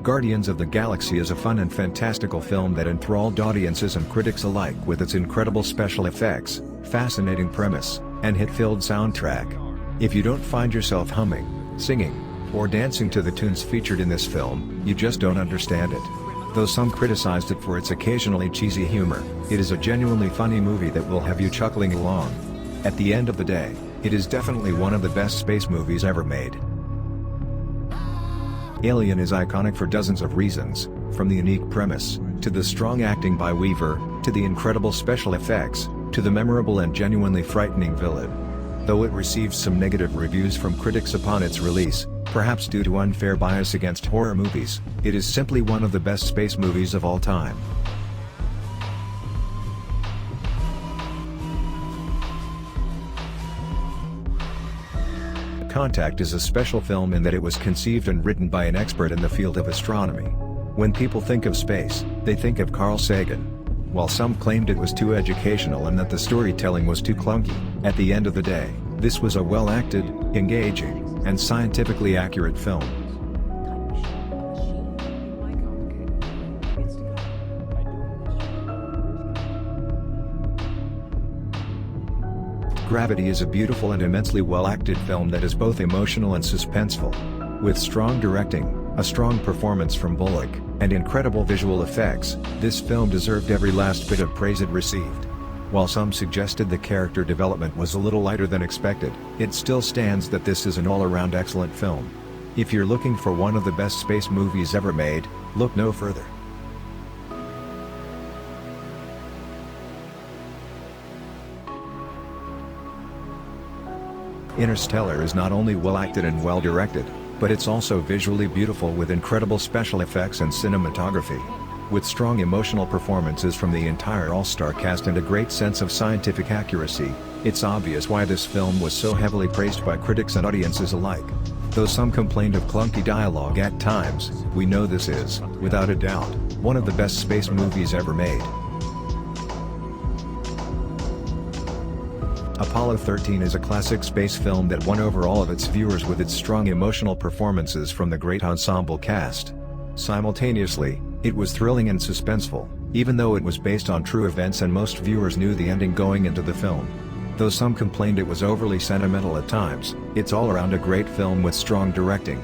Guardians of the Galaxy is a fun and fantastical film that enthralled audiences and critics alike with its incredible special effects, fascinating premise, and hit-filled soundtrack. If you don't find yourself humming, singing, or dancing to the tunes featured in this film, you just don't understand it. Though some criticized it for its occasionally cheesy humor, it is a genuinely funny movie that will have you chuckling along. At the end of the day, it is definitely one of the best space movies ever made. Alien is iconic for dozens of reasons, from the unique premise, to the strong acting by Weaver, to the incredible special effects, to the memorable and genuinely frightening villain. Though it received some negative reviews from critics upon its release, perhaps due to unfair bias against horror movies, it is simply one of the best space movies of all time. Contact is a special film in that it was conceived and written by an expert in the field of astronomy. When people think of space, they think of Carl Sagan. While some claimed it was too educational and that the storytelling was too clunky, at the end of the day, this was a well-acted, engaging, and scientifically accurate film. Gravity is a beautiful and immensely well-acted film that is both emotional and suspenseful. With strong directing, a strong performance from Bullock, and incredible visual effects, this film deserved every last bit of praise it received. While some suggested the character development was a little lighter than expected, it still stands that this is an all-around excellent film. If you're looking for one of the best space movies ever made, look no further. Interstellar is not only well acted and well directed, but it's also visually beautiful with incredible special effects and cinematography. With strong emotional performances from the entire all-star cast and a great sense of scientific accuracy, it's obvious why this film was so heavily praised by critics and audiences alike. Though some complained of clunky dialogue at times, we know this is, without a doubt, one of the best space movies ever made. Apollo 13 is a classic space film that won over all of its viewers with its strong emotional performances from the great ensemble cast. Simultaneously, it was thrilling and suspenseful, even though it was based on true events and most viewers knew the ending going into the film. Though some complained it was overly sentimental at times, it's all around a great film with strong directing.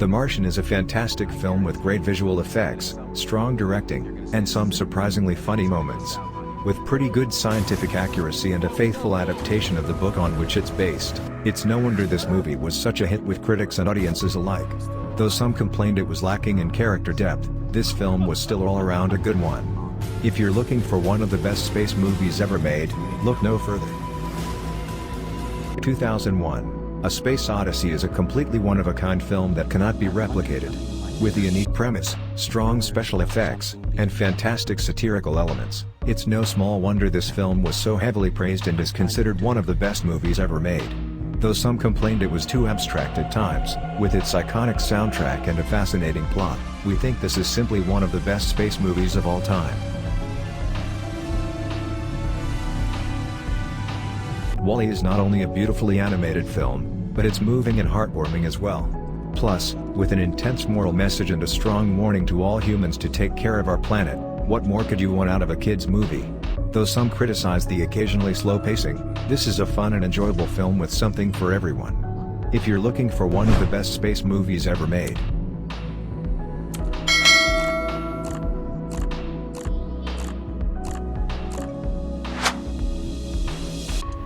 The Martian is a fantastic film with great visual effects, strong directing, and some surprisingly funny moments. With pretty good scientific accuracy and a faithful adaptation of the book on which it's based, it's no wonder this movie was such a hit with critics and audiences alike. Though some complained it was lacking in character depth, this film was still all around a good one. If you're looking for one of the best space movies ever made, look no further. 2001. A Space Odyssey is a completely one-of-a-kind film that cannot be replicated. With a unique premise, strong special effects, and fantastic satirical elements, it's no small wonder this film was so heavily praised and is considered one of the best movies ever made. Though some complained it was too abstract at times, with its iconic soundtrack and a fascinating plot, we think this is simply one of the best space movies of all time. WALLE is not only a beautifully animated film, but it's moving and heartwarming as well. Plus, with an intense moral message and a strong warning to all humans to take care of our planet, what more could you want out of a kids' movie? Though some criticize the occasionally slow pacing, this is a fun and enjoyable film with something for everyone. If you're looking for one of the best space movies ever made,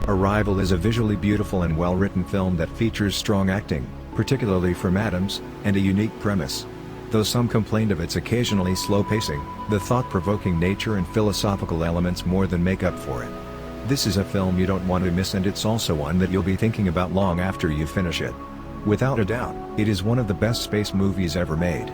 Arrival is a visually beautiful and well-written film that features strong acting, particularly from Adams, and a unique premise. Though some complained of its occasionally slow pacing, the thought-provoking nature and philosophical elements more than make up for it. This is a film you don't want to miss, and it's also one that you'll be thinking about long after you finish it. Without a doubt, it is one of the best space movies ever made.